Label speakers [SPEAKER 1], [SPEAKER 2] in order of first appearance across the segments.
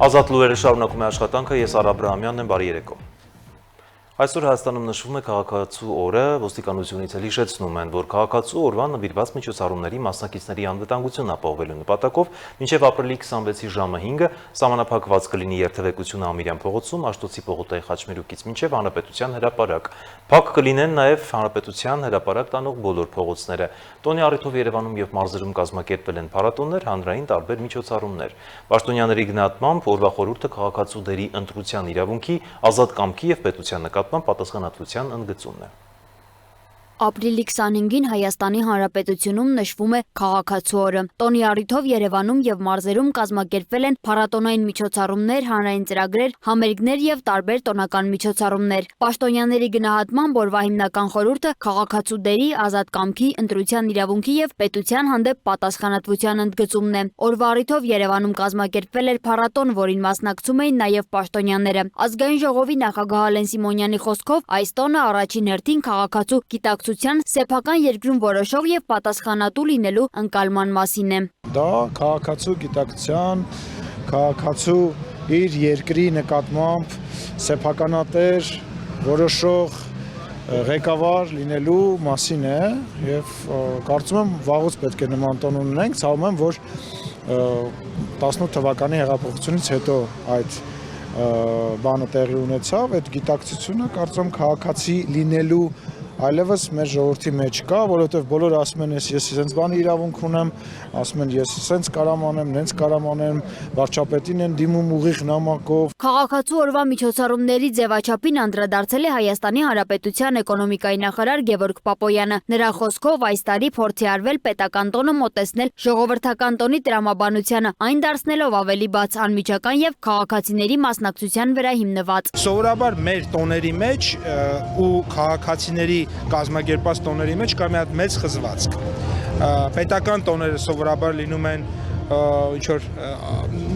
[SPEAKER 1] Ազատ լուրերը շարունակում է աշխատանքը, ես Արա Աբրահամյանն եմ, բարի երեկո։ Այսօր Հայաստանում նշվում է քաղաքացու օրը, ոստիկանությունից էլ հիշեցնում են, որ քաղաքացու օրվան նվիրված միջոցառումների մասնակիցների անվտանգությունն ապահովելու նպատակով մինչև ապրիլի 26-ի ժամը 5-ը սահմանափակված կլինի երթևեկությունը Ամիրյան փողոցում, Աշտոցի պողոտայի խաչմերուկից մինչև Հանրապետության հրապարակ։ Փակ կլինեն նաև Հանրապետության հրապարակ տանող բոլոր փողոցները։ Տոնի առիթով Երևանում եւ մարզերում կազմակերպվել են փառատոներ, հանրային տարբեր միջոցառումներ։ Պաշտոնյաների գնահատմամբ օրվա խորհուրդը քաղաքացու դերի ընտրության իրավունքի, ազատ կամքի եւ պետության նկատմամբ պատասխանատվության ընդգծումն է։
[SPEAKER 2] Ապրիլի 25-ին Հայաստանի Հանրապետությունում նշվում է քաղաքացու օրը։ Տոնի առիթով Երևանում եւ մարզերում կազմակերպվել են փառատոնային միջոցառումներ, հանրային ծրագրեր, համերգներ եւ տարբեր տոնական միջոցառումներ։ Պաշտոնյաների գնահատմամբ օրվա հիմնական խորհուրդը քաղաքացու դերի, ազատ կամքի, ընտրության իրավունքի եւ պետության հանդեպ պատասխանատվության ընդգծումն է։ Օրվա առիթով Երևանում կազմակերպվել էր փառատոն, որին մասնակցում էին նաեւ պաշտոնյաները։ Ազգային ժողովի նախագահ Ալեն Սիմոնյանի խոսքով այս տոնը առաջին հերթին քաղաքացու գիտակցության սեփական երկրում որոշող եւ պատասխանատու լինելու ընկալման մասին է։
[SPEAKER 3] Դա քաղաքացու գիտակցության, քաղաքացու իր երկրի նկատմամբ սեփականատեր որոշող ղեկավար լինելու մասին է եւ կարծում եմ վաղուց պետք է նման տոն ունենենք, ցավում եմ, որ 18 թվականի հեղափոխությունից հետո այդ բանը տեղի ունեցավ, այդ գիտակցությունը կարծում եմ քաղաքացի լինելու այլևս մեր ժողովրդի մեջ կա, որովհետև բոլորը ասում են, ես սենց բանի իրավունք ունեմ, ասում են, ես սենց կարամ անեմ, նենց կարամ անեմ, վարչապետին են դիմում ուղիղ նամակով։
[SPEAKER 2] Քաղաքացու օրվա միջոցառումների ձևաչափին անդրադարձել է Հայաստանի Հանրապետության էկոնոմիկայի նախարար Գևորգ Պապոյանը։ Նրա խոսքով այս տարի փորձ է արվել պետական տոնը մոտեցնել ժողովրդական տոնի տրամաբանությանը, այն դարձնելով ավելի բաց, անմիջական եւ քաղաքացիների մասնակցության վրա հիմնված։
[SPEAKER 3] Սովորաբար մեր տոների մեջ ու քաղաքացիների կազմակերպած տոների մեջ կա մի հատ մեծ խզվածք։ Պետական տոները սովորաբար լինում են ինչ-որ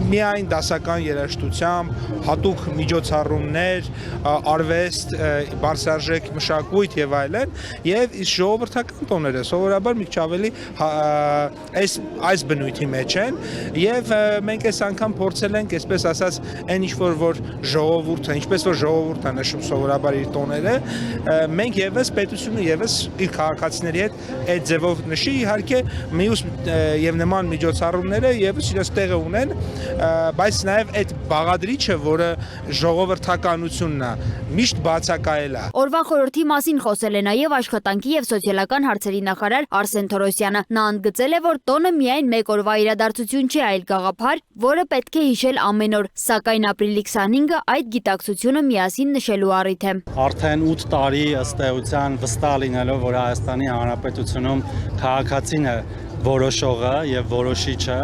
[SPEAKER 3] միայն դասական երաժշտությամբ, հատուկ միջոցառումներ, արվեստ, բարձրարժեք մշակույթ եւ այլն, եւ իսկ ժողովրդական տոները սովորաբար մի քիչ ավելի այս բնույթի մեջ են եւ մենք այս անգամ փորձել ենք, այսպես ասած, այն ինչ-որ ժողովուրդը, ինչպես որ ժողովուրդը նշում սովորաբար իր տոները, մենք եւս պետությունը եւս իր քաղաքացիների հետ այդ ձևով նշի, իհարկե մյուս եւ նման միջոցառումները եւս իրենց տեղը ունեն, բայց նաև այդ բաղադրիչը, որը ժողովրդականությունն է, միշտ բացակայել է։
[SPEAKER 2] Օրվա խորհրդի մասին խոսել է նաև աշխատանքի եւ սոցիալական հարցերի նախարար Արսեն Թորոսյանը։ Նա ընդգծել է, որ տոնը միայն մեկ օրվա իրադարձություն չէ, այլ գաղափար, որը պետք է հիշել ամեն օր, սակայն ապրիլի 25-ը այդ գիտակցությունը միասին նշելու առիթ է։
[SPEAKER 4] Արդեն 8 տարի ըստ էության վստահ լինելով, որ Հայաստանի Հանրապետությունում քաղաքացին է որոշողը եւ որոշիչը,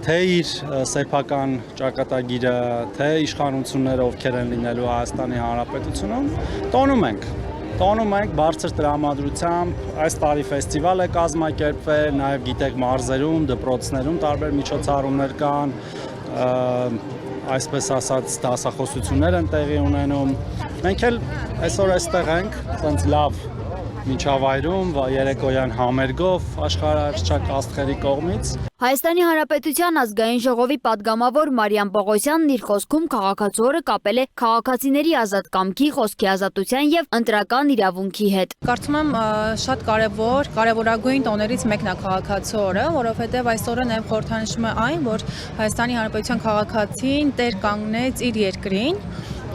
[SPEAKER 4] թե իր սեփական ճակատագիրը, թե իշխանությունները ովքեր են լինելու Հայաստանի Հանրապետությունում, տոնում ենք բարձր տրամադրությամբ, այս տարի ֆեստիվալ է կազմակերպվել, նաև գիտեք մարզերում, դպրոցներում տարբեր միջոցառումներ կան, այսպես ասած դասախոսություններ են տեղի ունենում։ Մենք էլ այսօր այստեղ ենք, ցենց լավ միջավայրում, երեկոյան համերգով աշխարհահռչակ աստղերի կողմից։
[SPEAKER 2] Հայաստանի Հանրապետության ազգային ժողովի падգամավոր Մարիամ Պողոսյանն իր խոսքում քաղաքացու օրը կապել է քաղաքացիների ազատ կամքի, խոսքի ազատության եւ ընտրական իրավունքի հետ։
[SPEAKER 5] Կարծում եմ շատ կարևորագույն տոներից մեկն է քաղաքացու օրը, որովհետեւ այս օրը նաեւ խորհրդանշում է այն, որ Հայաստանի Հանրապետության քաղաքացին տեր կանգնեց իր երկրին։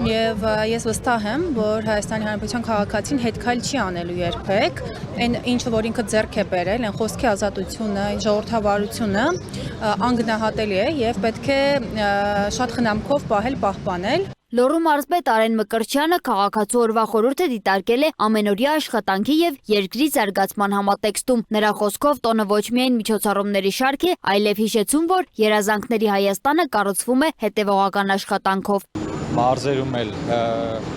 [SPEAKER 5] Եվ ես վստահ եմ, որ Հայաստանի Հանրապետության քաղաքացին հետքայլ չի անելու երբեք, այն ինչը որ ինքը ձեռք է բերել, այն խոսքի ազատությունը, ժողովրդավարությունը անգնահատելի է եւ պետք է շատ խնամքով պահպանել։
[SPEAKER 2] Լոռու մարզպետ Արեն Մկրտչյանը քաղաքացու օրվա խորհուրդը դիտարկել է ամենօրյա աշխատանքի եւ երկրի զարգացման համատեքստում։ Նրա խոսքով տոնը ոչ միայն միջոցառումների շարք է, այլև հիշեցում, որ երազանքների Հայաստանը կառուցվում է հետևողական աշխատանքով։
[SPEAKER 6] Մարզերում էլ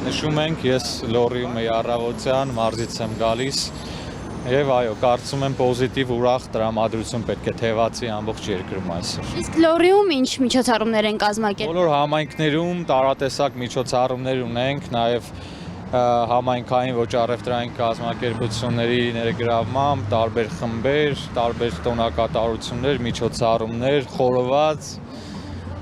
[SPEAKER 6] նշում ենք, ես Լոռիում եի առավոտյան, մարզից եմ գալիս եւ այո, կարծում եմ պոզիտիվ ուրախ տրամադրություն պետք է թևածի ամբողջ երկրում այսօր։
[SPEAKER 2] Իսկ Լոռիում ինչ միջոցառումներ են կազմակերպել։
[SPEAKER 6] Բոլոր համայնքներում տարատեսակ միջոցառումներ ունենք, նաեւ համայնքային ոչ առևտրային կազմակերպությունների ներգրավմամբ, տարբեր խմբեր, տարբեր տոնակատարություններ, միջոցառումներ, խորոված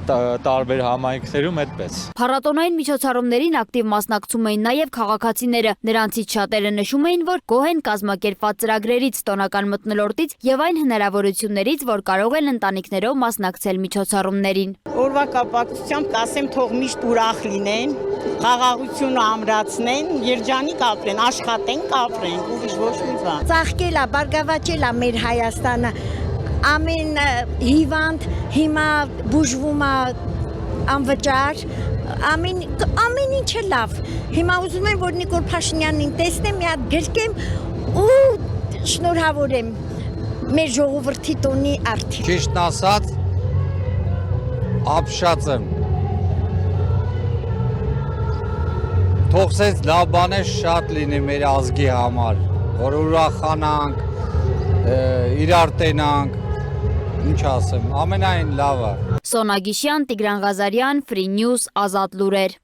[SPEAKER 6] տարբեր համայնքներում այդպես։
[SPEAKER 2] Փառատոնային միջոցառումներին ակտիվ մասնակցում էին նաև քաղաքացիները։ Նրանցից շատերը նշում էին, որ գոհ են կազմակերպված ծրագրերից, տոնական մթնոլորտից եւ այն հնարավորություններից, որ կարող են ընտանիքներով մասնակցել միջոցառումներին։
[SPEAKER 7] Օրվա կապակցությամբ կասեմ, թող միշտ ուրախ լինեն, խաղաղությունը ամրացնեն, երջանիկ ապրեն, աշխատեն, ապրեն, ուրիշ ոչ մի բան։
[SPEAKER 8] Ծաղկել է, բարգավաճել է մեր Հայաստանը։ Ամեն հիվանդ հիմա բուժվում է անվճար, ամեն ինչ է լավ։ Հիմա ուզում եմ, որ Նիկոլ Փաշինյանին տեսնեմ, մի հատ գրկեմ ու շնորհավորեմ մեր ժողովրդի տոնի արդի։
[SPEAKER 9] Ճիշտն ասած, ապշած եմ։ Թողսեց լավ բաներ շատ լինի մեր ազգի համար, որ ուրախանանք, իրար տենանք, ինչ ասեմ, ամենայն լավը։
[SPEAKER 2] Սոնա Գիշյան, Տիգրան Ղազարյան, Free News, Ազատ լուրեր։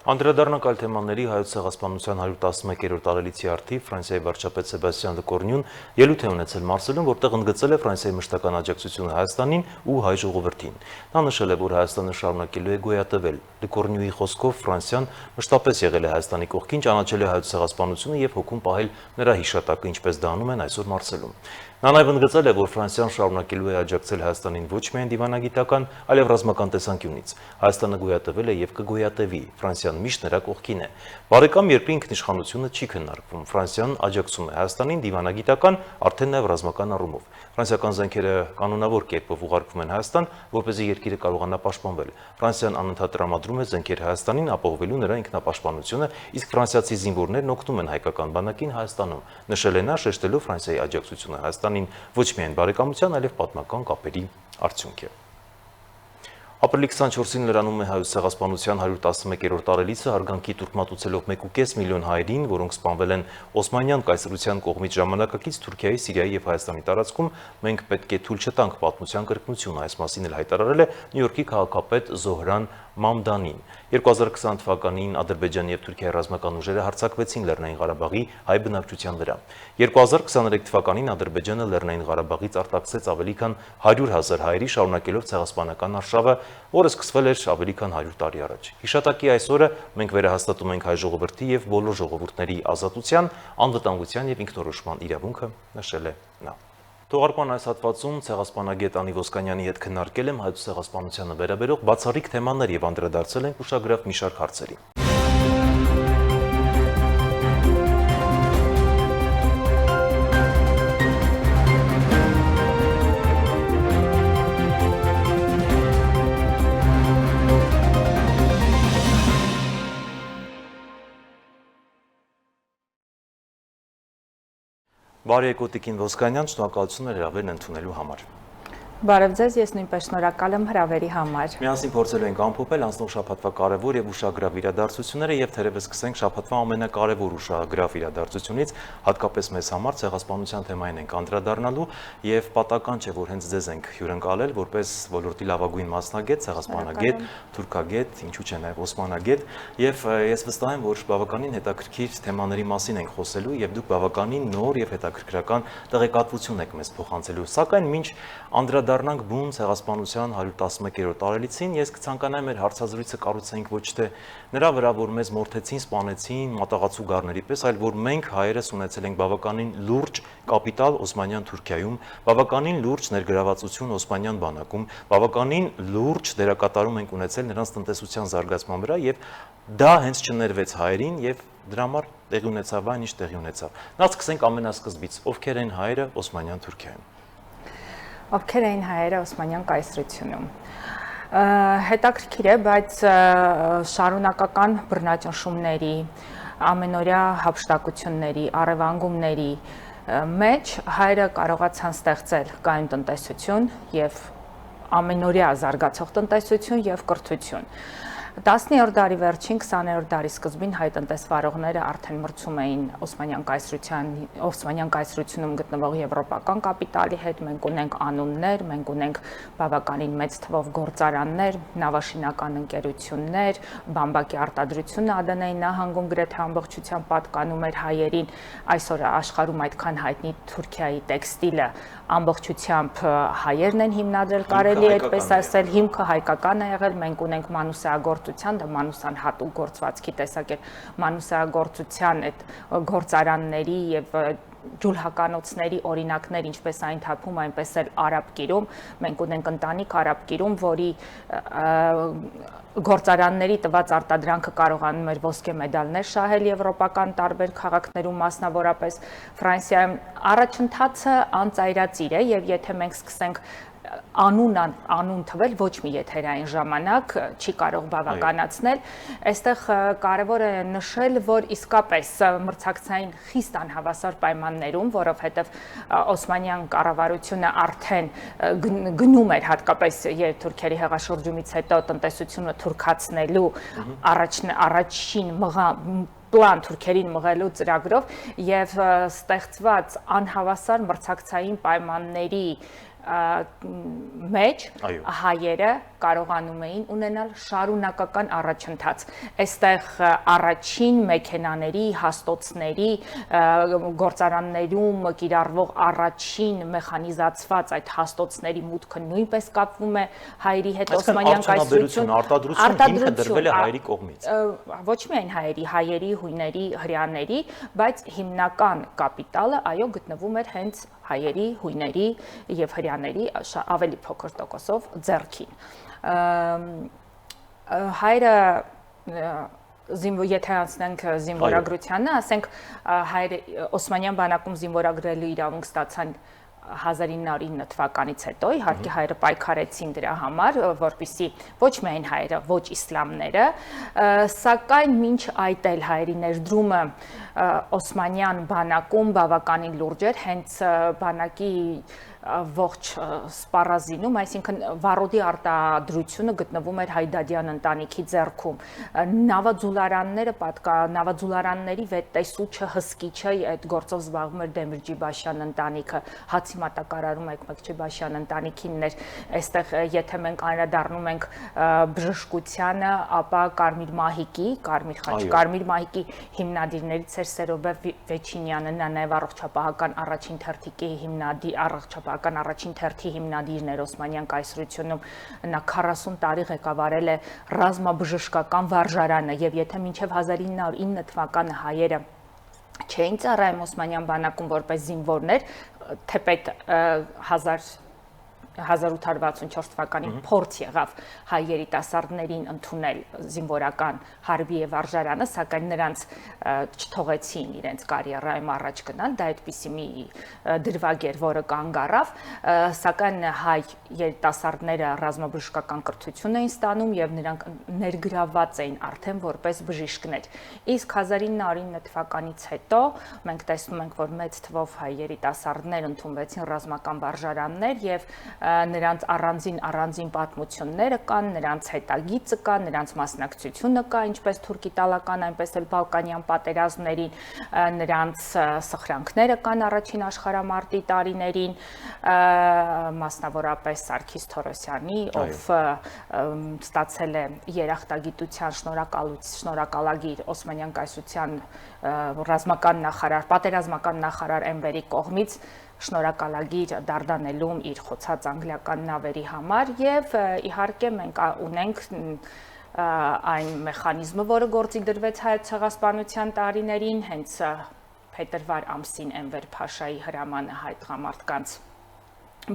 [SPEAKER 1] Անդրադառնանք այլ թեմաների հայոց ցեղասպանության 111-րդ տարելիցի արդիվ Ֆրանսիայի վարչապետ Սեբաստիան Լեկորնյուն ելույթ է ունեցել Մարսելում, որտեղ ընդգծել է Ֆրանսիայի մշտական աջակցությունը Հայաստանին ու հայ ժողովրդին։ Նա նշել է, որ Հայաստանը շարունակելու է գոյատևել։ Լեկորնյուի խոսքով Ֆրանսիան մշտապես եղել է Հայաստանի կողքին, ճանաչել է հայոց ցեղասպանությունը եւ հոգում պահել նրա հիշատակը, ինչպես դա անում են այսօր Մարսելում։ Նա նաև ընդգծել է, որ Ֆրանսիան շարունակելու է աջակցել Հայաստանին ոչ միայն դիվանագիտական, այլև ռազմական տեսանկյունից։ Հայաստանը գոյատևել է եւ կգոյատևի։ Ֆրանսիան միշտ նրա կողքին է։ Բարեկամ երկրի ինքնիշխանությունը չի քննարկվում։ Ֆրանսիան աջակցում է Հայաստանին դիվանագիտական, արդեն նաև ռազմական առումով։ Ֆրանսիական զենքերը կանոնավոր կերպով ուղարկվում են Հայաստան, որպեսզի երկիրը կարողանա պաշտպանվել։ Ֆրանսիան անընդհատ տրամադրում է զենքեր Հայաստանին, ապահովելու նրա ինքնապաշտպանությունը, իսկ ֆրանսիացի զինվորներն օգնում են հայկական բանակին Հայաստանում։ Նշել է նա, շեշտելով Ֆրանսիայի աջակցությունը Հայաստանին ոչ միայն բարեկամության, այլև պատմական կապերի արդյունք է։ Ապրիլի 24-ին լրանում է հայոց ցեղասպանության 111-րդ տարելիցը, հարգանքի տուրք մատուցելով 1.5 միլիոն հայերին, որոնք սպանվել են Օսմանյան կայսրության կողմից ժամանակակից Թուրքիայի, Սիրիայի եւ Հայաստանի տարածքում, մենք պետք է թույլ չտանք պատմության կրկնությունը, այս մասին էլ հայտարարել է Նյու Յորքի քաղաքապետ Զոհրան Մամդանին։ 2020 թվականին Ադրբեջանի եւ Թուրքիայի ռազմական ուժերը հարձակվեցին Լեռնային Ղարաբաղի հայ բնակչության վրա։ 2023 թվականին Ադրբեջանը Լեռնային Ղարաբաղից արտաքսեց ավելի քան 100,000 հայերի, շարունակելով ցեղասպանական արշավը, որը սկսվել էր ավելի քան 100 տարի առաջ։ Հիշատակի այս օրը մենք վերահաստատում ենք հայ ժողովրդի եւ բոլոր ժողովուրդների ազատության, անվտանգության եւ ինքնորոշման իրավունքը, նշել է նա։ Թողարկման այս հատվածում ցեղասպանագետ Անի Ոսկանյանի հետ քննարկել եմ հայոց ցեղասպանությանը վերաբերող բացառիկ թեմաներ եւ անդրադարձել ենք ուշագրավ մի շարք հարցերի։ Բարի եկեք Տիկին Ոսկանյան, շնորհակալություն հրավերն ընդունելու համար։
[SPEAKER 10] Բարև ձեզ, ես նույնպես շնորհակալ եմ հրավերի համար։
[SPEAKER 1] Միասին փորձելու ենք ամփոփել անցնող շաբաթվա կարևոր եւ ուշագրավ իրադարձությունները եւ թերևս սկսենք շաբաթվա ամենակարևոր ուշագրավ իրադարձությունից, հատկապես մեզ համար ցեղասպանության թեմային ենք անդրադառնալու եւ պատական չէ, որ հենց ձեզ ենք հյուրընկալել որպես ոլորտի լավագույն մասնագետ, ցեղասպանագետ, թուրքագետ, ինչու՞ չէ նաեւ օսմանագետ եւ ես վստահ եմ, որ բավականին հետաքրքիր թեմաների մասին ենք խոսելու եւ դուք բավականին նոր եւ հետաքրքրական տեղեկատվություն եք մեզ փոխանցելու, սակայն մինչ անդրադառնանք բուն ցեղասպանության 111-րդ տարելիցին, ես կցանկանայի մեր հարցազրույցը կառուցենք ոչ թե նրա վրա, որ մեզ մորթեցին, սպանեցին մատաղացու գառների պես, այլ որ մենք հայերս ունեցել ենք բավականին լուրջ կապիտալ Օսմանյան Թուրքիայում, բավականին լուրջ ներգրավվածություն Օսմանյան բանակում, բավականին լուրջ դերակատարում ենք ունեցել նրանց տնտեսության զարգացման վրա եւ դա հենց չներվեց հայերին եւ դրա համար տեղի ունեցավ այն, ինչ տեղի ունեցավ։ Նախ սկսենք ամենասկզբից, ովքեր են հայերը Օսմանյան Թուրքիայում։
[SPEAKER 10] Ովքեր էին հայերը Օսմանյան կայսրությունում։ Հետաքրքիր է, բայց շարունակական բռնաճնշումների, ամենօրյա հափշտակությունների, առևանգումների մեջ հայերը կարողացան ստեղծել կայուն տնտեսություն եւ ամենօրյա զարգացող տնտեսություն եւ կրթություն։ 19-րդ դարի վերջին 20-րդ դարի սկզբին հայ տնտեսվարողները արդեն մրցում էին Օսմանյան կայսրությունում գտնվող եվրոպական կապիտալի հետ, մենք ունենք անուններ, մենք ունենք բավականին մեծ թվով գործարաններ, նավաշինական ընկերություններ, բամբակի արտադրությունը Ադենայի նահանգում գրեթե ամբողջությամբ պատկանում էր հայերին, այսօր աշխարհում այդքան հայտնի Թուրքիայի տեքստիլը ամբողջությամբ հայերն են հիմնադրել, կարելի է այդպես ասել, հիմքը հայկական է եղել, մենք ունենք մանուսայագործության, դա մանուսան հատուկ գործվածքի տեսակ էր, մանուսայագործության այդ գործարանների եւ ջուլհականոցների օրինակներ, ինչպես այն թափում, այնպես էլ արաբկիրում, մենք ունենք ընտանիք արաբկիրում, որի գործարանների տված արտադրանքը կարողանում էր ոսկե մեդալներ շահել եվրոպական տարբեր քաղաքներում, մասնավորապես Ֆրանսիայում առաջընթացը անծայրածիր է եւ եթե մենք սկսենք անուն թվել ոչ մի եթերային ժամանակ չի կարող բավականացնել, այստեղ կարևոր է նշել, որ իսկապես մրցակցային խիստ անհավասար պայմաններում, որովհետև Օսմանյան կառավարությունը արդեն գնում էր հատկապես թուրքերի հեղաշրջումից հետո տնտեսությունը թուրքացնելու առաջին պլան թուրքերին մղելու ծրագրով եւ ստեղծված անհավասար մրցակցային պայմանների մեջ հայերը կարողանում էին ունենալ շարունակական առաջընթաց։ Այստեղ առաջին մեքենաների, հաստոցների, գործարաններում կիրառվող առաջին մեխանիզացված այդ հաստոցների մուտքը նույնպես կապվում է հայերի հետ Օսմանյան կայսրություն,
[SPEAKER 1] արտադրություն հիմքը դրվել է հայերի կողմից։
[SPEAKER 10] Ոչ միայն հայերի, հույների, հրեաների, բայց հիմնական կապիտալը այո գտնվում էր հենց հայերի, հույների եւ հրեաների ավելի փոքր տոկոսով ձեռքին։ Հայերը եթե անցնենք զինվորագրությանը, ասենք հայերը Օսմանյան բանակում զինվորագրելու իրավունք ստացան 1909 թվականից հետո, իհարկե հայերը պայքարեցին դրա համար, որպեսզի ոչ միայն հայերը, ոչ իսլամները, սակայն մինչ այդ էլ հայերի ներդրումը Օսմանյան բանակում բավականին լուրջ էր, հենց բանակի ողջ սպառազինում, այսինքն վառոդի արտադրությունը գտնվում էր Հայդադյան ընտանիքի ձեռքում։ Նավաձուլարանների վետտեսուչը, հսկիչը այդ գործով զբաղվում էր Դեմիրճի Բաշյան ընտանիքը, հացի մատակարարում Էկմեկչի Բաշյան ընտանիքինն էր։ Այստեղ եթե մենք անդրադառնում ենք բժշկությանը, ապա Կարմիր մահիկի հիմնադիրներից էր Սերոբե Վեչինյանը, նա նաև առողջապահական առաջին թերթիկի առաջին թերթի հիմնադիրն էր Օսմանյան կայսրությունում, նա 40 տարի ղեկավարել է ռազմաբժշկական վարժարանը եւ եթե մինչեւ 1909 թվականը հայերը չէին ծառայում Օսմանյան բանակում որպես զինվորներ, թեպետ 1864 թվականին փորձ եղավ հայ երիտասարդներին ընդունել զինվորական հարբի եւ վարժարանը, սակայն նրանց չթողեցին իրենց կարիերայում առաջ գնալ, դա այդպիսի մի դրվագ էր, որը կանգ առավ, սակայն հայ երիտասարդները ռազմաբժշկական կրթություն էին ստանում եւ նրանք ներգրավված էին արդեն որպես բժիշկներ։ Իսկ 1909 թվականից հետո մենք տեսնում ենք, որ մեծ թվով հայ երիտասարդներ ընդունվեցին ռազմական վարժարաններ եւ նրանց առանձին պատմությունները կան, նրանց հետագիծը կա, նրանց մասնակցությունը կա, ինչպես թուրք-իտալական, այնպես էլ բալկանյան պատերազմներին, նրանց սխրանքները կան առաջին աշխարհամարտի տարիներին, մասնավորապես Սարգիս Թորոսյանի, ով ստացել է երախտագիտության շնորհակալագիր Օսմանյան կայսրության պատերազմական նախարար Էնվերի կողմից շնորհակալագիր դարդանելում իր խոցած անգլիական նավերի համար եւ իհարկե մենք ունենք այն մեխանիզմը, որը գործի դրվեց հայոց ցեղասպանության տարիներին, հենց փետրվար ամսին Էնվեր Փաշայի հրամանը հայ տղամարդկանց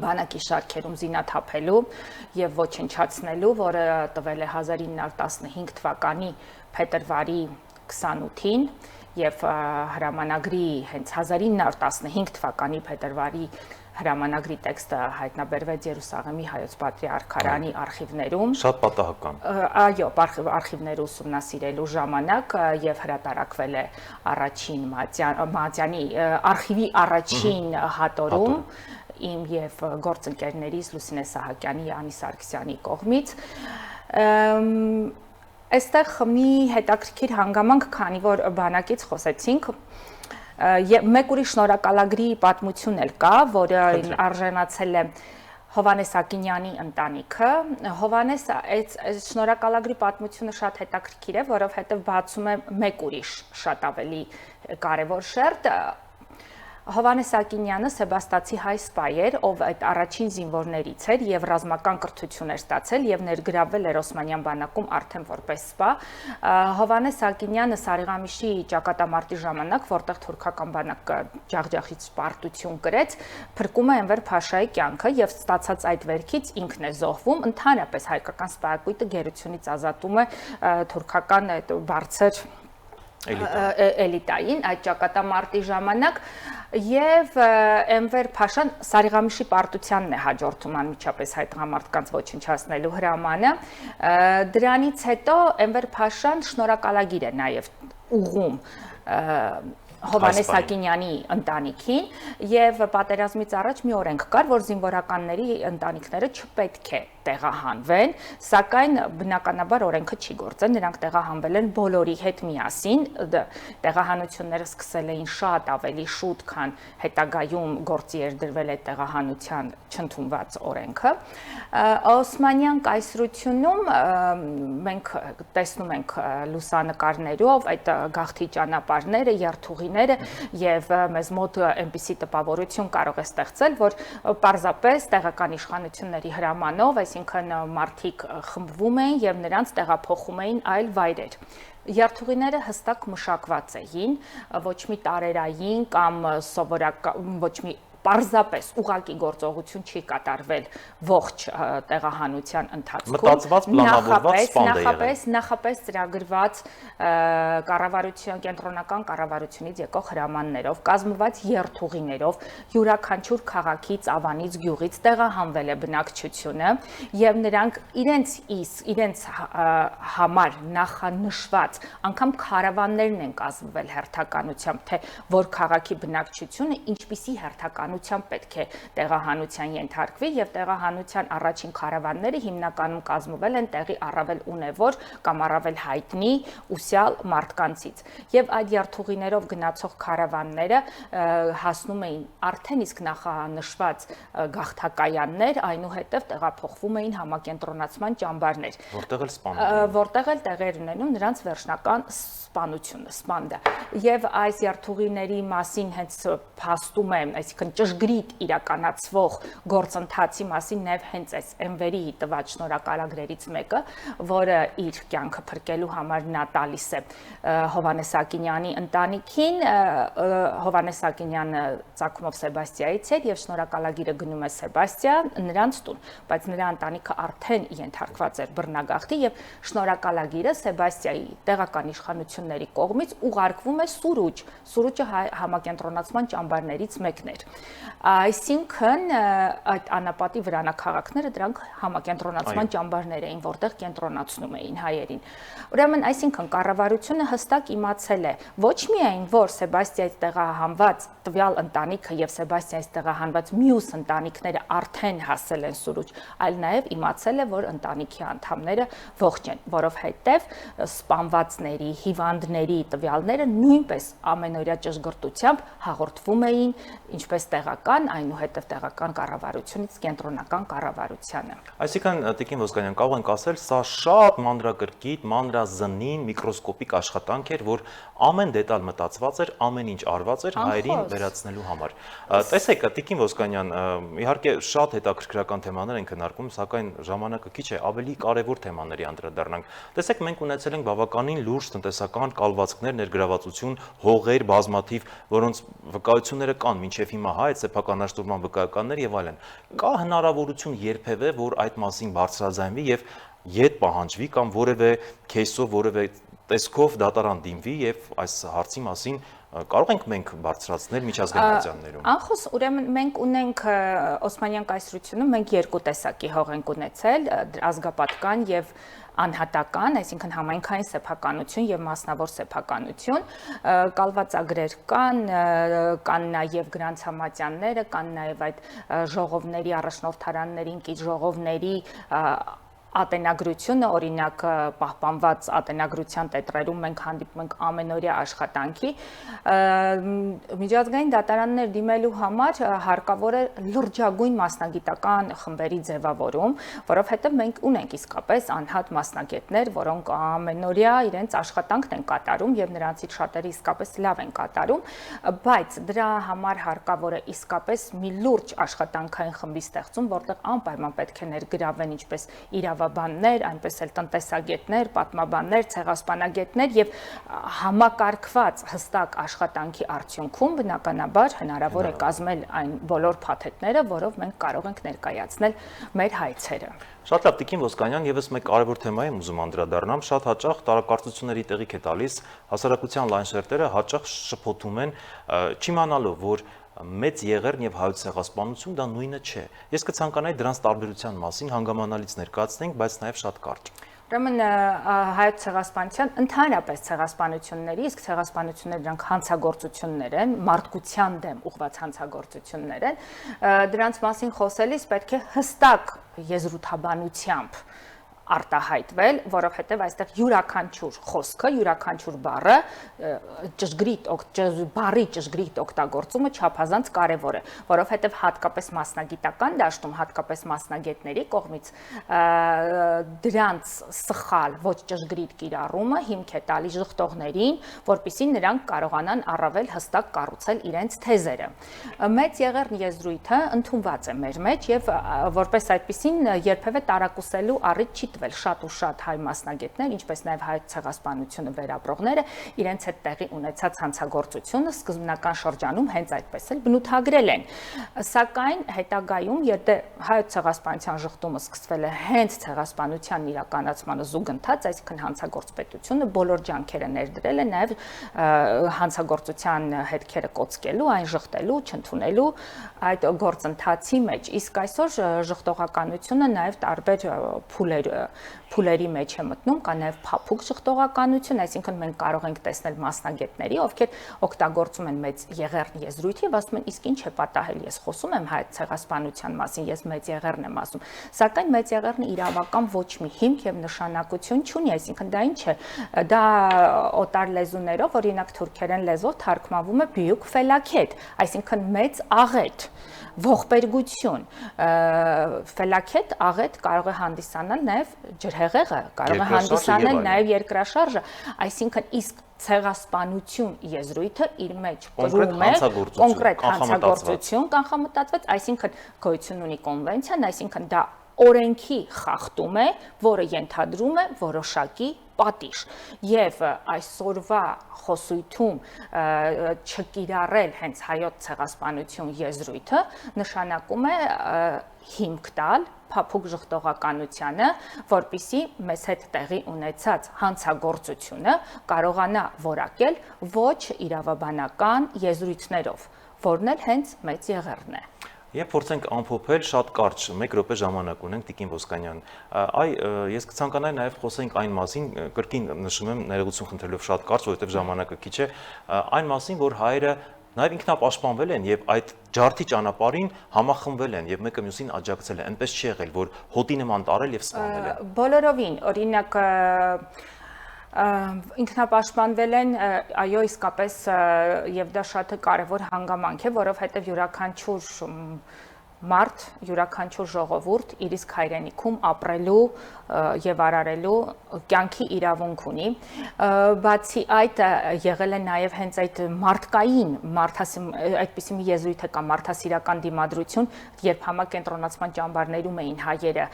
[SPEAKER 10] բանակի շարքերում զինաթափելու եւ ոչնչացնելու, որը տվել է 1915 թվականի փետրվարի 28-ին եւ հրամանագրի հենց 1915 թվականի փետրվարի հրամանագրի տեքստը հայտնաբերվեց Երուսաղեմի հայոց պատրիարքարանի արխիվներում։
[SPEAKER 1] Շատ պատահական։
[SPEAKER 10] Այո, արխիվները ուսումնասիրելու ժամանակ եւ հրատարակվել է առաջին Մատյանի արխիվի առաջին հատորում իմ եւ գործընկերներիս Լուսինե Սահակյանի, Անի Սարգսյանի կողմից։ Այստեղ մի հետաքրքիր հանգամանք, քանի որ բանակից խոսեցինք, մեկ ուրիշ շնորհակալագրի պատմություն էլ կա, որը արժանացել է Հովհաննես Ակինյանի ընտանիքը։ Հովհաննես այդ շնորհակալագրի պատմությունը շատ հետաքրքիր է, որովհետև բացում է մեկ ուրիշ շատ ավելի կարևոր շերտ։ Հովհաննես Ակինյանը սեբաստացի հայ սպա էր, ով այդ առաջին զինվորներից էր եւ ռազմական կրթություն էր ստացել եւ ներգրավվել էր Օսմանյան բանակում արդեն որպես սպա։ Հովհաննես Ակինյանը Սարիղամիշի ճակատամարտի ժամանակ, որտեղ թուրքական բանակը ջախջախից պարտություն կրեց, փրկում է Էնվեր Փաշայի կյանքը եւ ստացած այդ վերքից ինքն է զոհվում։ Ընդհանրապես հայկական սպայակույտը գերությունից ազատում է թուրքական այդ բարձր էլիտային այդ ճակատամարտի ժամանակ եւ Էնվեր Փաշան Սարիղամիշի պարտությանն է հաջորդում անմիջապես հայ տղամարդկանց ոչնչացնելու հրամանը։ Դրանից հետո Էնվեր Փաշան շնորհակալագիր է նաեւ ուղղում Հովհաննես Ակինյանի ընտանիքին եւ պատերազմից առաջ մի օրենք կար, որ զինվորականների ընտանիքները չպետք է տեղահանվեն, սակայն բնականաբար օրենքը չի գործել, նրանք տեղահանվել են բոլորի հետ միասին, տեղահանությունները սկսել էին շատ ավելի շուտ, քան հետագայում գործի էր դրվել այդ տեղահանության չընդունված օրենքը։ Օսմանյան կայսրությունում մենք տեսնում ենք լուսանկարներով այդ գաղթի ճանապարհները, երթուղիները եւ մեզ մոտ այնպիսի տպավորություն կարող է ստեղծել, որ պարզապես տեղական իշխանությունների հրամանով, այսինքն մարդիկ խմբվում էին եւ նրանց տեղափոխում էին այլ վայրեր։ Երթուղիները հստակ մշակված էին, ոչ մի տարերային կամ սովորական, ոչ մի պարզապես ուղղակի գործողություն չի կատարվել ողջ տեղահանության ընթացքում։
[SPEAKER 1] Մտածված, պլանավորված սպանդ է եղել։
[SPEAKER 10] Նախապես ծրագրված կառավարության կենտրոնական կառավարությունից եկող հրամաններով, կազմված երթուղիներով, յուրաքանչյուր քաղաքից, ավանից, գյուղից տեղահանվել է բնակչությունը եւ նրանք իրենց համար նախանշված անգամ քարավաններն են կազմվել հերթականությամբ, թե որ քաղաքի բնակչությունը ինչպիսի հերթական պետք է տեղահանության ենթարկվի եւ տեղահանության առաջին քարավանները հիմնականում կազմվել են տեղի առավել ունևոր կամ առավել հայտնի ուսյալ մարդկանցից եւ այդ երթուղիներով գնացող քարավանները հասնում էին արդեն իսկ նախանշված գաղթակայաններ, այնուհետեւ տեղափոխվում էին համակենտրոնացման ճամբարներ, որտեղ էլ տեղեր ունենում նրանց վերջնական սպանությունը, սպանդը։ Եվ այս երթուղիների մասին հենց փաստում է, այսինքն ճշգրիտ իրականացվող գործընթացի մասին նաև հենց այս Էնվերի տված շնորհակալագրերից մեկը, որը իր կյանքը փրկելու համար նա տալիս է Հովհաննես Ակինյանի ընտանիքին, Հովհաննես Ակինյանը ծագումով Սեբաստիայից էր եւ շնորհակալագիրը գնում է Սեբաստիա նրանց տուն, բայց նրա ընտանիքը արդեն ենթարկված էր բռնագաղթի եւ շնորհակալագիրը Սեբաստիայի տեղական իշխանությունների կողմից ուղարկվում է Սուրուջ։ Սուրուջը համակենտրոնացման ճամբարներից մեկն էր։ Այսինքն այդ անապատի վրանակաղաքները դրանք համակենտրոնացման ճամբարներ էին, որտեղ կենտրոնացնում էին հայերին։ Ուրեմն, այսինքն կառավարությունը հստակ իմացել է ոչ միայն, որ Սեբաստիայից տեղահանված տվյալ ընտանիքը եւ Սեբաստիայից տեղահանված մյուս ընտանիքները արդեն հասել են Սուրուջ, այլ նաեւ իմացել է, որ ընտանիքի անդամները ողջ են, որովհետեւ սպանվածների, հիվանդների տվյալները նույնպես ամենօրյա ճշգրտությամբ հաղորդվում էին ինչպես տեղական, այնուհետև տեղական կառավարությունից կենտրոնական կառավարությանը։
[SPEAKER 1] Այսինքն, Տիկին Ոսկանյան, կարող ենք ասել, սա շատ մանրակրկիտ, մանրազնին, միկրոսկոպիկ աշխատանք էր, որ ամեն դետալ մտածված էր, ամեն ինչ արված էր հայերին վերացնելու համար։ Տեսեք, Տիկին Ոսկանյան, իհարկե շատ հետաքրքրական թեմաներ են քննարկում, սակայն ժամանակը քիչ է, ավելի կարևոր թեմաների անդրադառնանք։ Տեսեք, մենք ունեցել ենք բավականին լուրջ տնտեսական կալվածքներ, ներգրավվածություն, հողեր բազմաթիվ, որոնց վկայությունները կան մինչև հիմա հայ սեփականաշտուրման վկայականներ եւ այլն։ Կա հնարավորություն երբևէ, որ այդ մասին բարձրաձայնվի եւ ետ պահանջվի կամ որևէ քեյսով, որևէ տեսքով դատարան դիմվի եւ այս հարցի մասին կարող ենք մենք բարձրացնել միջազգային ատյաններում։
[SPEAKER 10] Անխոս, ուրեմն մենք ունենք Օսմանյան կայսրությունում մենք երկու տեսակի հող ենք ունեցել, ազգապատական եւ անհատական, այսինքն համայնքային սեփականություն եւ մասնավոր սեփականություն, կալվածագրեր կան նաեւ գրանց համատյանները, կան նաեւ այդ ժողովների, առաջնորդարաններին կից ժողովների ատենագրությունը, օրինակ պահպանված ատենագրության տետրերում մենք հանդիպում ենք ամենօրյա աշխատանքի, միջազգային դատարաններ դիմելու համար հարկավոր է լրջագույն մասնագիտական խմբերի ձևավորում, որովհետև մենք ունենք իսկապես անհատ մասնագետներ, որոնք ամենօրյա իրենց աշխատանքն են կատարում եւ նրանցից շատերը իսկապես լավ են կատարում, բայց դրա համար հարկավոր է իսկապես մի լուրջ աշխատանքային խմբի ստեղծում, որտեղ անպայման պետք է ներգրավվեն ինչպես իրավաբաններ, այնպես էլ տնտեսագետներ, պատմաբաններ, ցեղասպանագետներ եւ համակարգված հստակ աշխատանքի արդյունքում բնականաբար հնարավոր է կազմել այն բոլոր փաթեթները, որով մենք կարող ենք ներկայացնել մեր հայցերը։
[SPEAKER 1] Շատ լավ, Տիկին Ոսկանյան, եւս մեկ կարևոր թեմայի եմ ուզում անդրադառնամ, շատ հաճախ տարակարծությունների տեղիք է տալիս, հասարակության լայն շերտերը հաճախ շփոթում են, չիմանալով, որ մեծ եղերն եւ հայոց ցեղասպանություն դա նույնը չէ։ Ես կցանկանայի դրանց տարբերության մասին հանգամանալից ներկայացնենք, բայց նաեւ շատ կարճ։
[SPEAKER 10] Ուրեմն հայոց ցեղասպանության ընդհանրապես ցեղասպանությունների, իսկ ցեղասպանությունները դրանք հանցագործություններ են, մարդկության դեմ ուղղված հանցագործություններ են, դրանց մասին խոսելիս պետք է հստակ եզրութաբանությամբ արտահայտվել, որովհետև այստեղ յուրաքանչյուր խոսքը, յուրաքանչյուր բառը բառի ճշգրիտ օգտագործումը չափազանց կարևոր է, որովհետև հատկապես մասնագիտական դաշտում, հատկապես մասնագետների կողմից դրանց սխալ, ոչ ճշգրիտ կիրառումը հիմք է տալիս ժխտողներին, որպեսզի նրանք կարողանան առավել հստակ կառուցել իրենց թեզերը։ Մեծ եղերն եզրույթը ընդունված է մեր մեջ եւ որպես այդպիսին երբևէ տարակուսելու առիթ չի տվել շատ ու շատ հայ մասնագետներ, ինչպես նաև հայ ցեղասպանությունը վերապրողները իրենց հետ տեղի ունեցած հանցագործությունը սկզբնական շրջանում հենց այդպես էլ բնութագրել են։ Սակայն հետագայում, երբ հայ ցեղասպանության ժխտումը սկսվել է հենց ցեղասպանության իրականացմանը զուգընթաց, այսինքն հանցագործպետությունը բոլոր ջանքերը ներդրել է նաև հանցագործության հետքերը կոծկելու, այն ժխտելու, չընդունելու այդ գործընթացի մեջ։ Իսկ այսօր ժխտողականությունը նաև տարբեր փուլերի մեջ է մտնում, կա նաև փափուկ ժխտողականություն, այսինքն մենք կարող ենք տեսնել մասնագետների, ովքեր օգտագործում են մեծ եղերն եզրույթի եւ ասում են, իսկ ինչ է պատահել, ես խոսում եմ հայ ցեղասպանության մասին, ես մեծ եղերն եմ ասում, սակայն մեծ եղերն իրավական ոչ մի հիմք եւ նշանակություն չունի, այսինքն դա ինչ է, դա օտար լեզուներով, օրինակ թուրքերեն լեզվով թարգմանվում է բյուկ ֆելաքետ, այսինքն մեծ աղետ, ողբերգություն, ֆելաքետ աղետ կարող է հանդիսանալ նաև ջրհեղեղը, կարող է հանդիսանել նաև երկրաշարժը, այսինքն իսկ ցեղասպանություն եզրույթը իր մեջ կրում է կոնկրետ հանցագործություն կանխամտածված, այսինքն գոյություն ունի կոնվենցիան, այսինքն դա օրենքի խախտում է, որը ենթադրում է որոշակի պատիժ եւ այսօրվա խոսույթում չկիրառել հենց հայոց ցեղասպանություն եզրույթը նշանակում է հիմք տալ փափուկ ժխտողականությանը, որպիսի մեզ հետ տեղի ունեցած հանցագործությունը կարողանա որակել ոչ իրավաբանական եզրույթներով, որն էլ հենց մեծ եղերն է։
[SPEAKER 1] Եվ փորձենք ամփոփել շատ կարճ, 1 րոպե ժամանակ ունենք Տիկին Ոսկանյան։ Ես կցանկանայի նաև խոսենք այն մասին, կրկին նշում եմ ներողություն խնդրելով շատ կարճ, որովհետև ժամանակը քիչ է, այն մասին, որ հայերը նաև ինքնապաշտպանվել են եւ այդ ջարդի ճանապարհին համախմբվել են եւ մեկը մյուսին աջակցել է, այնպես չի եղել, որ հոտի նման տարել եւ սպանել են։
[SPEAKER 10] Բոլորովին, օրինակ ինքնապաշտպանվել են, այո, իսկապես եւ դա շատ կարևոր հանգամանք է, որովհետեւ յուրաքանչյուր մարդ, յուրաքանչյուր ժողովուրդ իր իսկ հայրենիքում ապրելու եւ արարելու կյանքի իրավունք ունի։ Բացի այդ եղել է նաեւ հենց այդ մարդկային, այդպիսի մի եզրույթ կա, մարդասիրական դիմադրություն, երբ համակենտրոնացման ճամբարներում էին հայերը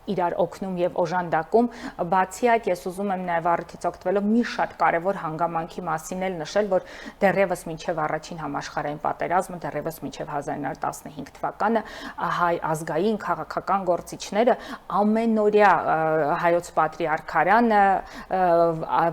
[SPEAKER 10] իրար օգնում եւ օժանդակում, բացի այդ ես ուզում եմ նաեւ առիթից օգտվելով մի շատ կարեւոր հանգամանքի մասին էլ նշել, որ դեռևս մինչեւ առաջին համաշխարհային պատերազմը, դեռևս մինչեւ 1915 թվականը հայ ազգային քաղաքական գործիչները ամենօրյա հայոց պատրիարքարյանը,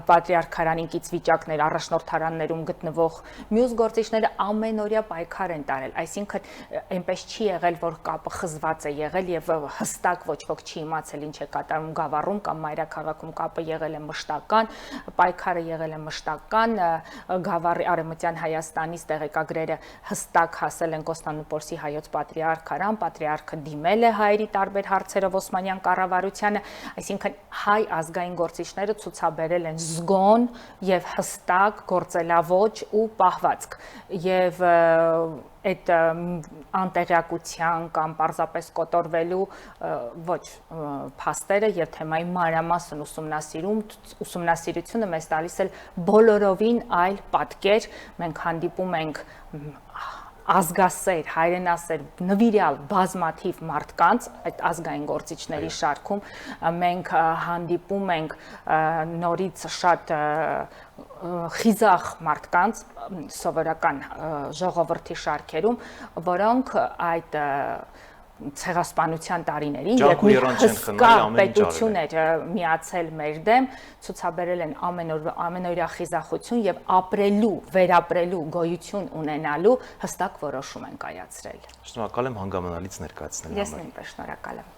[SPEAKER 10] պատրիարքարանին կից վիճակներ, առաջնորդարաններում գտնվող մյուս գործիչները ամենօրյա պայքար են տարել, այսինքն այնպես չի եղել, որ կապը խզված է եղել եւ հստակ ոչ ոք չի չի իմացել ինչ է կատարում Գավառում կամ մայրաքաղաքում, կապը եղել է մշտական, պայքարը եղել է մշտական, Գավառի Արևմտյան Հայաստանից տեղեկագրերը հստակ հասել են Կոստանդնուպոլսի հայոց պատրիարք Արամ, պատրիարքը դիմել է հայերի տարբեր հարցերով Օսմանյան կառավարությանը, այսինքն հայ ազգային գործիչները ցուցաբերել են զգոն եւ հստակ գործելաոճ ու պահվածք եւ այդ անտեղյակության կամ պարզապես կոտորվելու ոչ փաստերը եւ թեմայի մանրամասն ուսումնասիրությունը մեզ տալիս էլ բոլորովին այլ պատկեր, մենք հանդիպում ենք ազգասեր, հայրենասեր, նվիրյալ բազմաթիվ մարդկանց այդ ազգային գործիչների շարքում մենք հանդիպում ենք նորից շատ խիզախ մարդկանց սովորական ժողովրդի շարքերում, որոնք այդ ցեղասպանության տարիներին, երբ մի հսկա պետություն էր միացել մեր դեմ, ցուցաբերել են ամենօրյա խիզախություն եւ ապրելու, վերապրելու գոյություն ունենալու հստակ որոշում են կայացրել։
[SPEAKER 1] Շնորհակալ եմ հանգամանալից ներկայացնելու
[SPEAKER 10] համար։ Ես նույնպես շնորհակալ եմ։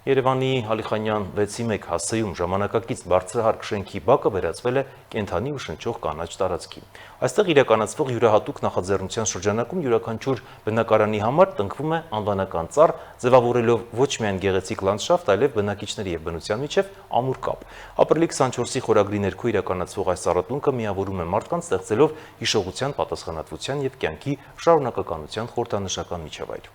[SPEAKER 1] Երևանի Ալիխանյան 6-1 հասցեում ժամանակակից բարձրահարկ շենքի բակը վերածվել է կենդանի ու շնչող կանաչ տարածքի։ Այստեղ իրականացվող յուրահատուկ նախաձեռնության շրջանակում յուրաքանչյուր բնակարանի համար տնկվում է անվանական ծառ, ձևավորելով ոչ միայն գեղեցիկ լանդշաֆտ, այլև բնակիչների եւ բնության միջև ամուր կապ։ Ապրիլի 24-ի խորագրի ներքո իրականացվող այս ծառատունքը միավորում է մարդկանց, ստեղծելով հիշողության, պատասխանատվության եւ կյանքի շարունակականության խորհրդանշական միջավայր։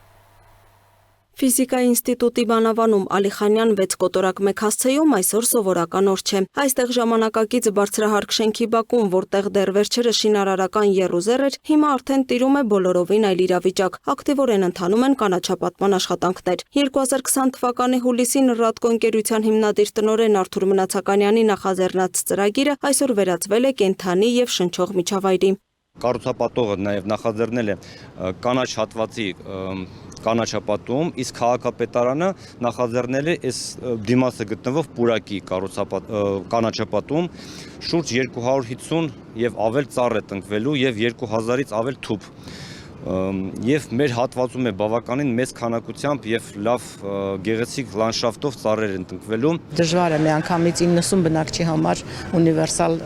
[SPEAKER 11] Ֆիզիկայի ինստիտուտի բանավանում Ալիխանյան 6 կոտորակ 1 հասցեում այսօր սովորական օր չէ։ Այստեղ ժամանակակից բարձրահարկ շենքի բակում, որտեղ դեռ վերջերս շինարարական եռուզեռ էր, հիմա արդեն տիրում է բոլորովին այլ իրավիճակ։ Ակտիվորեն ընթանում են կանաչապատման աշխատանքներ։ 2020 թվականի հուլիսին Ռադկո ընկերության հիմնադիր տնօրեն Արթուր Մնացականյանի նախաձեռնած ծրագիրը այսօր վերածվել է կենդանի եւ շնչող միջավայրի։
[SPEAKER 12] Կառուցապատողը նաև նախաձեռնել է կանաչ հատվածի կանաչապատում, իսկ քաղաքապետարանը նախաձեռնել է այս դիմացը գտնվող պուրակի կանաչապատում շուրջ 250 եւ ավել ծառ է տնկվելու եւ 2000-ից ավել թուփ։ Եվ մեր հատվածում է բավականին մեծ քանակությամբ եւ լավ գեղեցիկ լանդշաֆտով ծառեր են տնկվելու։
[SPEAKER 13] Դժվար է միանգամից 90 բնակչի համար ունիվերսալ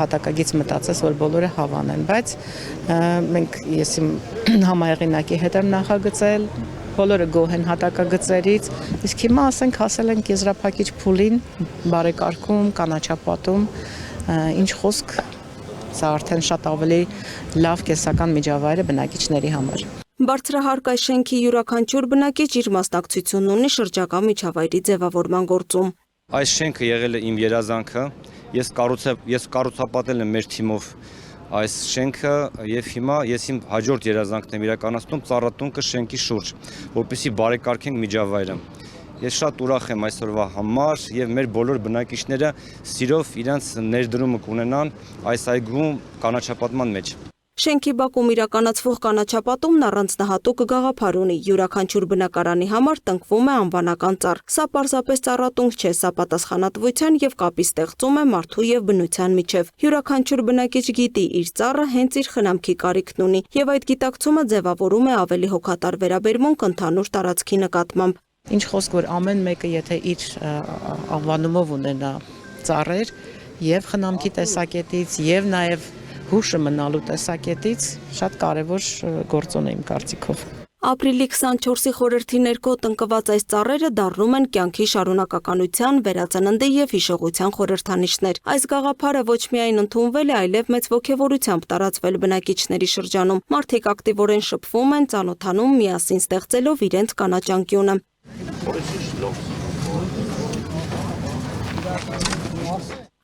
[SPEAKER 13] հատակագիծ մտածես, որ բոլորը հավանեն, բայց մենք ես իմ համահեղինակի հետ եմ նախագծել, բոլորը գոհ են հատակագծերից, իսկ հիմա ասենք հասել ենք եզրափակիչ փուլին, բարեկարգում, կանաչապատում, ինչ խոսք Սա արդեն շատ ավելի լավ կենսական միջավայր է բնակիչների համար։
[SPEAKER 11] Բարձրահարկ այս շենքի յուրաքանչյուր բնակիչ իր մասնակցությունն ունի շրջակա միջավայրի ձևավորման գործում։
[SPEAKER 12] Այս շենքը եղել է իմ երազանքը, ես կառուցապատել եմ մեր թիմով այս շենքը եւ հիմա ես իմ հաջորդ երազանքն եմ իրականացնում ծառատունկը շենքի շուրջ, որպեսզի բարեկարգենք միջավայրը։ Ես շատ ուրախ եմ այսօրվա համար եւ մեր բոլոր բնակիչները սիրով իրենց ներդրումը կունենան այս այգում կանաչապատման մեջ։
[SPEAKER 11] Շենքի բակում իրականացվող կանաչապատումն առանձնահատուկ գաղափար ունի։ Յուրաքանչյուր բնակարանի համար տնկվում է անվանական ծառ։ Սա պարզապես ծառատունք չէ, սա պատասխանատվության եւ կապի ստեղծում է մարդու եւ բնության միջև։ Յուրաքանչյուր բնակիչ գիտի իր ծառը հենց իր խնամքի կարիքն ունի եւ այդ գիտակցումը ձևավորում է ավելի հոգատար վերաբերմունք ընդհանուր տարածքի նկատմամբ։
[SPEAKER 13] Ինչ խոսք, որ ամեն մեկը եթե իր անվանումով ունենա ծառեր եւ խնամքի տեսակետից եւ նաեւ հուշը մնալու տեսակետից շատ կարեւոր գործոն է իմ կարծիքով։
[SPEAKER 11] Ապրիլի 24-ի խորհրդի ներքո տնկված այս ծառերը դառնում են կյանքի շարունակականության, վերածննդի եւ հիշողության խորհրդանիշներ։ Այս գաղափարը ոչ միայն ընդունվել է, այլև մեծ ոգևորությամբ տարածվել բնակիչների շրջանում։ Մարդիկ ակտիվորեն շփվում են, ծանոթանում, միասին ստեղծելով իրենց կանաչ անկյունը։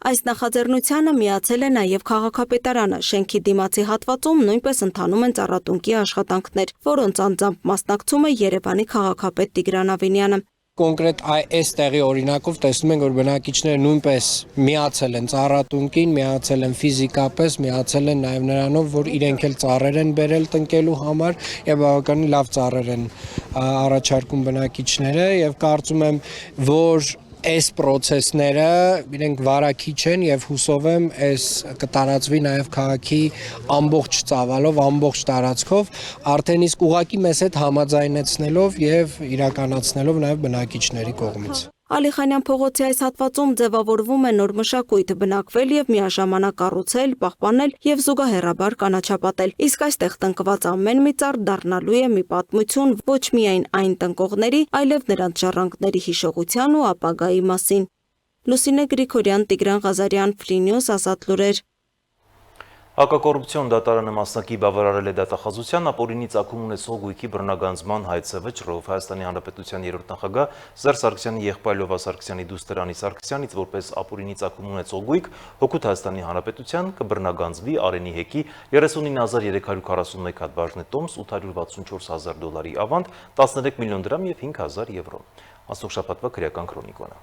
[SPEAKER 11] Այս նախաձեռնությանը միացել է նաև քաղաքապետարանը, շենքի դիմացի հատվածում նույնպես ընթանում են ծառատունկի աշխատանքներ, որոնց անձամբ մասնակցում է Երևանի քաղաքապետ Տիգրան Ավինյանը։
[SPEAKER 14] Կոնկրետ այս տեղի օրինակով տեսնում ենք, որ բնակիչները նույնպես միացել են ծառատունկին, միացել են ֆիզիկապես, միացել են նաև նրանով, որ իրենք էլ ծառեր են բերել տնկելու համար եւ բավականին լավ ծառեր են առաջարկում բնակիչները եւ կարծում եմ, որ այս process-ները իրենք վարակիչ են եւ հուսով եմ այս կտարածվի նաեւ քաղաքի ամբողջ ծավալով, ամբողջ տարածքով, արդեն իսկ ուղակի մեզ հետ համաձայնեցնելով եւ իրականացնելով նաեւ բնակիչների կողմից։
[SPEAKER 11] Ալիխանյան փողոցի այս հատվածում ձևավորվում է նոր մշակույթ, բնակվել եւ միաժամանակ կառուցել, պահպանել եւ զուգահեռաբար կանաչապատել։ Իսկ այստեղ տնկված ամեն մի ծառ դառնալու է մի պատմություն ոչ միայն այն տնկողների, այլև նրանց ժառանգների հիշողության ու ապագայի մասին։ Լուսինե Գրիգորյան, Տիգրան Ղազարյան, Free News, Ազատ լուրեր։
[SPEAKER 1] Հակակոռուպցիոն դատարանը մասնակի բավարարել է դատախազության ապօրինի ծագում ունեցող գույքի բռնագանձման հայցը վճռով Հայաստանի Հանրապետության երրորդ նախագահ Սերժ Սարգսյանի եղբայր Լովա Սարգսյանի դուստր Անի Սարգսյանից որպես ապօրինի ծագում ունեցող գույք հօգուտ Հայաստանի Հանրապետության կբռնագանձվի Արենի հեկի 39341 հատ բաժնետոմս, $864,000 ավանդ, 13 միլիոն դրամ եւ 5000 եվրո։ Անցող շաբաթվա քրեական քրոնիկոն։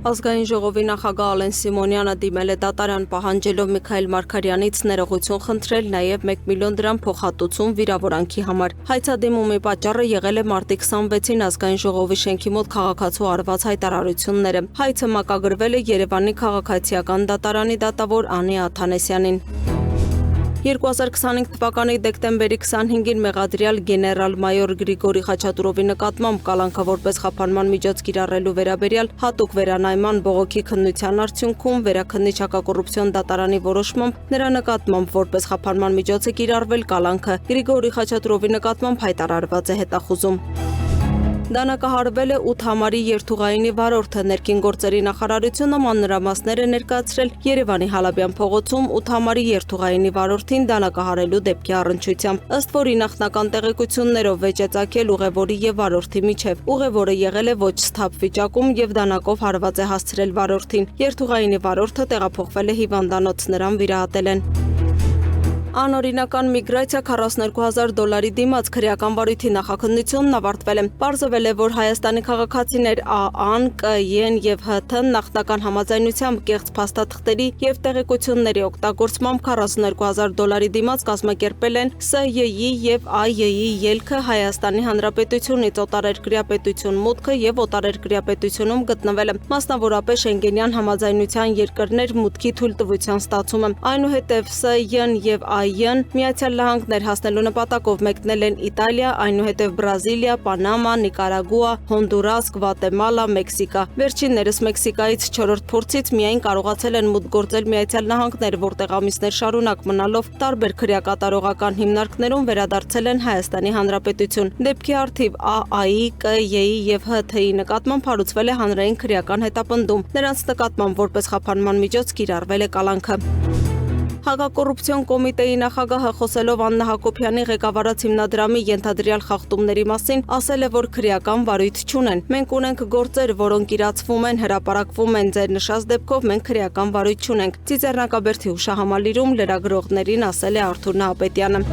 [SPEAKER 11] Ազգային ժողովի նախագահ Ալեն Սիմոնյանը դիմել է դատարան պահանջելով Միքայել Մարգարյանից ներողություն խնդրել նաև 1 միլիոն դրամ փոխհատուցում վիրավորանքի համար։ Հայցադիմումի պատճառը եղել է մարտի 26-ին Ազգային ժողովի շենքի մոտ քաղաքացու արված հայտարարությունները։ Հայցը մակագրվել է Երևանի քաղաքացիական դատարանի դատավոր Անի Աթանեսյանին։ 2025 թվականի դեկտեմբերի 25-ին մեղադրյալ գեներալ-մայոր Գրիգորի Խաչատուրովի նկատմամբ կալանքը որպես խափանման միջոց կիրառելու վերաբերյալ հատուկ վերանայման բողոքի քննության արդյունքում վերաքննիչ հակակոռուպցիոն դատարանի որոշմամբ նրա նկատմամբ որպես խափանման միջոց է կիրառվել կալանքը Գրիգորի Խաչատուրովի նկատմամբ հայտարարված է հետախուզում։ Դանակահարվել է 8 համարի երթուղայինի վարորդը ներքին գործերի նախարարությունը մանրամասներ է ներկայացրել Երևանի Հալաբյան փողոցում 8 համարի երթուղայինի վարորդին դանակահարելու դեպքի առնչությամբ, ըստ որի նախնական տեղեկություններով վեճ է ծագել ուղևորի եւ վարորդի միջև։ Ուղևորը եղել է ոչ սթափ վիճակում եւ դանակով հարված է հասցրել վարորդին։ Երթուղայինի վարորդը տեղափոխվել է հիվանդանոց, նրան վիրահատել են։ Անօրինական միգրացիա $42,000 դիմաց քրեական վարույթի նախաքննությունն ավարտվել է։ Պարզվել է, որ Հայաստանի քաղաքացիներ ԱԱ-ն, ԿԻ-ն եւ ՀԹ-ն նախնական համաձայնությամբ կեղծ փաստաթղթերի եւ տեղեկությունների օգտագործմամբ $42,000 դիմաց կազմակերպել են ՍՅԻ եւ ԱՅԻ ելքը Հայաստանի Հանրապետությունից օտարերկրյա պետություն մուտքը եւ օտարերկրյա պետությունում գտնվելը, մասնավորապես Շենգենյան համաձայնության երկրներ մուտքի թույլտվության ստացումը։ Այնուհետև ՍՅ-ն եւ ԱՅ-ն Միացյալ Նահանգներ հասնելու նպատակով մեկնել են Իտալիա, այնուհետև Բրազիլիա, Պանամա, Նիկարագուա, Հոնդուրաս, Գվատեմալա, Մեքսիկա։ Վերջիններս Մեքսիկայից 4-րդ փորձից միայն կարողացել են մուտք գործել Միացյալ Նահանգներ, որտեղ ամիսներ շարունակ մնալով տարբեր քրեակատարողական հիմնարկներում վերադարձել են Հայաստանի Հանրապետություն։ Դեպքի առթիվ ԱԱ-ի, ԿԻ-ի եւ ՀԹ-ի նկատմամբ հարուցվել է հանրային քրեական հետապնդում։ Նրանց նկատմամբ որպես խափանման միջոց կիրառվել է կալանքը։ Հակակոռուպցիոն կոմիտեի նախագահը խոսելով Աննա Հակոբյանի ղեկավարած հիմնադրամի ենթադրյալ խախտումների մասին ասել է, որ քրեական վարույթ չունեն։ Մենք ունենք գործեր, որոնք իրացվում են, հրապարակվում են, ձեր նշած դեպքով մենք քրեական վարույթ չունենք։ Ծիծեռնակաբերդի հուշահամալիրում լրագրողներին ասել է Արթուր Նահապետյանը։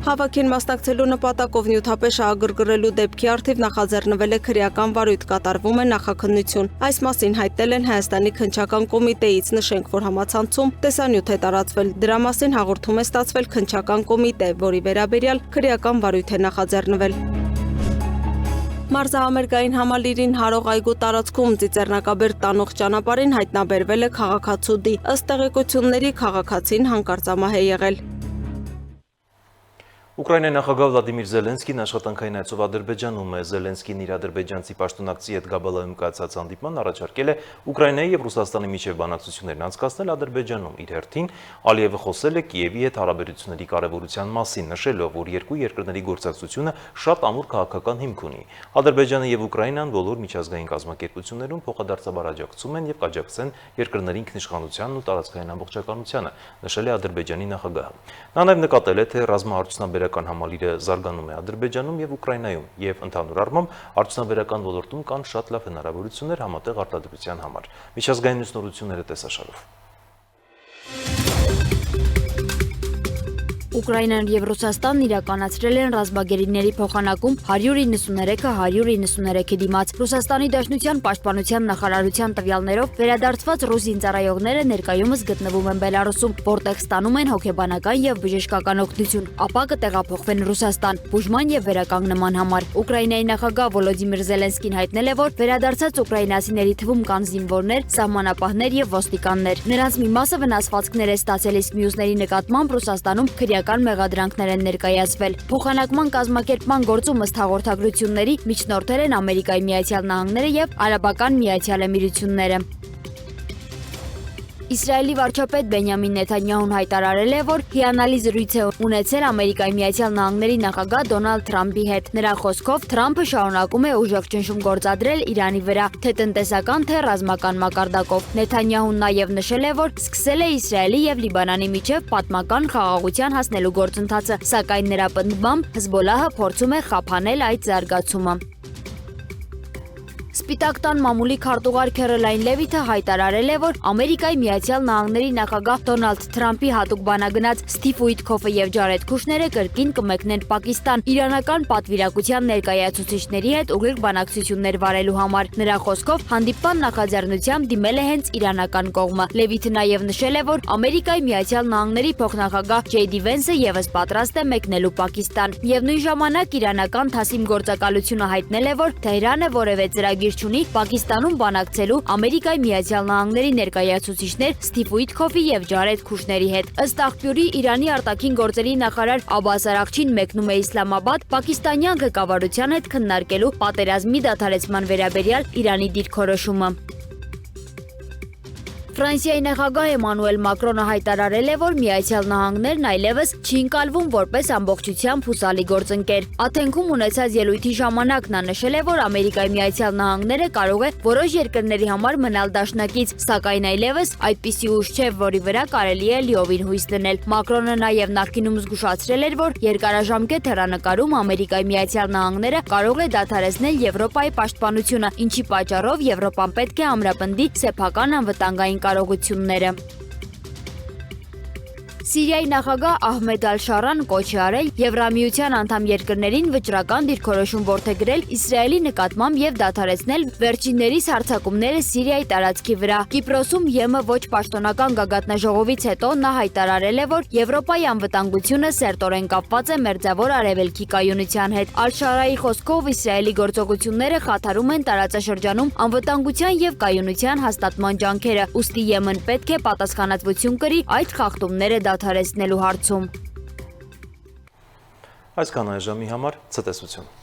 [SPEAKER 11] Հավաքին մասնակցելու նպատակով նյութապես շահագրգռելու դեպքի առթիվ նախաձեռնվել է քրեական վարույթ, կատարվում է նախաքննություն։ Այս մասին հայտնել են Հայաստանի քննչական կոմիտեից, նշենք, որ համացանցում տեսանյութ է տարածվել։ Դրա մասին հաղորդում է ստացվել քննչական կոմիտե, որի վերաբերյալ քրեական վարույթ է նախաձեռնվել։ Մարզահամերգային համալիրին հարող այգու տարածքում ծիծեռնակաբերդ տանող ճանապարհին հայտնաբերվել է քաղաքացու դի։ Ըստ տեղեկությունների քաղաքացին հանկարծամահ է եղել։
[SPEAKER 1] Ուկրաինայի նախագահ Վլադիմիր Զելենսկին աշխատանքային այցով Ադրբեջանում է։ Զելենսկին իր ադրբեջանցի պաշտոնակցի հետ Գաբալայում կայացած հանդիպման առաջարկել է Ուկրաինայի եւ Ռուսաստանի միջև բանակցություններն անցկացնել Ադրբեջանում։ Իր հերթին Ալիևը խոսել է Կիևի հետ հարաբերությունների կարևորության մասին, նշելով, որ երկու երկրների գործակցությունը շատ ամուր քաղաքական հիմք ունի։ Ադրբեջանը եւ Ուկրաինան բոլոր միջազգային կազմակերպություններում փոխադարձաբար աջակցում են եւ կաջակցեն երկրների ինքնիշխանությանն ու տարածքային ամբողջականությանը, նշել է Ադրբեջանի նախագահը։ Նա նաեւ նկատել է, թե ռազմաարդյունաբերական համալիրը զարգանում է Ադրբեջանում եւ Ուկրաինայում եւ ընդհանուր առմամբ արդյունաբերական ոլորտում կան շատ լավ հնարավորություններ համատեղ արտադրության համար։ Միջազգային նորությունները տեսաշարով։
[SPEAKER 2] Ուկրաինան եւ Ռուսաստանն իրականացրել են ռազմագերիների փոխանակում 193-193-ի դիմաց։ Ռուսաստանի Դաշնության պաշտպանության նախարարության տվյալներով վերադարձված ռուս զինծառայողները ներկայումս գտնվում են Բելարուսում, որտեղ ստանում են հոգեբանական եւ բժշկական օգնություն, ապա կտեղափոխվեն Ռուսաստան բուժման եւ վերականգնման համար։ Ուկրաինայի նախագահ Վոլոդիմիր Զելենսկին հայտնել է, որ վերադարձած ուկրաինացիների թվում կան զինվորներ, սահմանապահներ եւ ոստիկաններ։ Նրանց մի մասը վնասվածքներ է ստացել, իսկ մյուսների նկատմամբ Ռուսաստանում քրեական մեղադրանքներ են ներկայացվել։ Փոխանակման կազմակերպման գործում ըստ հաղորդագրությունների միջնորդել են Ամերիկայի Միացյալ Նահանգները եւ Արաբական Միացյալ Էմիրությունները։ Իսրայելի վարչապետ Բենյամին Նեթանյահուն հայտարարել է, որ հիանալի զրույց է ունեցել Ամերիկայի Միացյալ Նահանգների նախագահ Դոնալդ Թրամփի հետ։ Նրա խոսքով Թրամփը շարունակում է ուժեղ ճնշում գործադրել Իրանի վրա, թե տնտեսական, թե ռազմական մակարդակով։ Նեթանյահուն նաև նշել է, որ սկսել է Իսրայելի եւ Լիբանանի միջև պատմական խաղաղության հասնելու գործընթացը, սակայն նրա պնդմամբ Հեզբոլահը փորձում է խափանել այդ զարգացումը։ Սպիտակ տան մամուլի քարտուղար Քերոլայն Լևիթը հայտարարել է, որ Ամերիկայի Միացյալ Նահանգների նախագահ Դոնալդ Թրամփի հատուկ բանագնաց Սթիվ Ուիթքոֆը եւ Ջարեդ Քուշները կրկին կմեկնեն Պակիստան իրանական պատվիրակության ներկայացուցիչների հետ ուղիղ բանակցություններ վարելու համար։ Նրա խոսքով հանդիպման նախաձեռնությամբ դիմել է հենց իրանական կողմը։ Լևիթը նաեւ նշել է, որ Ամերիկայի Միացյալ Նահանգների փոխնախագահ Ջեյդի Վենսը եւս պատրաստ է մեկնելու Պակիստան։ Միևնույն ժամանակ իրանական Թասիմ գործակալությունը հայտնել է, որ Թեհրանը որևէ ծրագիր չունի Պակիստանում բանակցելու Ամերիկայի Միացյալ Նահանգների ներկայացուցիչներ Սթիվ Ուիթքոֆի եւ Ջարեդ Քուշների հետ։ Ըստ աղբյուրի Իրանի արտաքին գործերի նախարար Աբբաս Արաղչին մեկնում է Իսլամաբադ պակիստանյան ղեկավարության հետ քննարկելու պատերազմի դադարեցման վերաբերյալ Իրանի դիրքորոշումը։ Ֆրանսիայի նախագահ Էմանուել Մակրոնը հայտարարել է, որ Միացյալ Նահանգներն այլևս չի ընկալվում որպես ամբողջությամբ հուսալի գործընկեր։ Աթենքում ունեցած ելույթի ժամանակ նա նշել է, որ Ամերիկայի Միացյալ Նահանգները կարող է որոշ երկրների համար մնալ դաշնակից, սակայն այլևս այդպիսի ուժ չէ, որի վրա կարելի է լիովին հույս դնել։ Մակրոնը նաև նախկինում զգուշացրել էր, որ երկարաժամկետ հեռանկարում Ամերիկայի Միացյալ Նահանգները կարող է դադարեցնել Եվրոպայի պաշտպանությունը, ինչի պատճառով Եվրոպան պետք է ամրապնդի սեփական անվտանգային կարողությունները։ Սիրիայի նախագահ Ահմեդ Ալ-Շարան կոչ է արել Եվրամիության անդամ երկրներին վճռական դիրքորոշում որդեգրել Իսրայելի նկատմամբ եւ դադարեցնել վերջիններիս հարձակումները Սիրիայի տարածքի վրա։ Կիպրոսում ԵՄ ոչ պաշտոնական գագաթնաժողովից հետո նա հայտարարել է, որ Եվրոպայի անվտանգությունը սերտորեն կապված է Մերձավոր Արևելքի կայունության հետ։ Ալ-Շարայի խոսքով Իսրայելի գործողությունները խաթարում են տարածաշրջանում անվտանգության եւ կայունության հաստատման ջանքերը, ուստի ԵՄ-ն պետք է պատասխանատվություն կրի այդ խախտումները դադարեցնելու հարցում։
[SPEAKER 1] Այսքան այժմի համար ցտեսություն։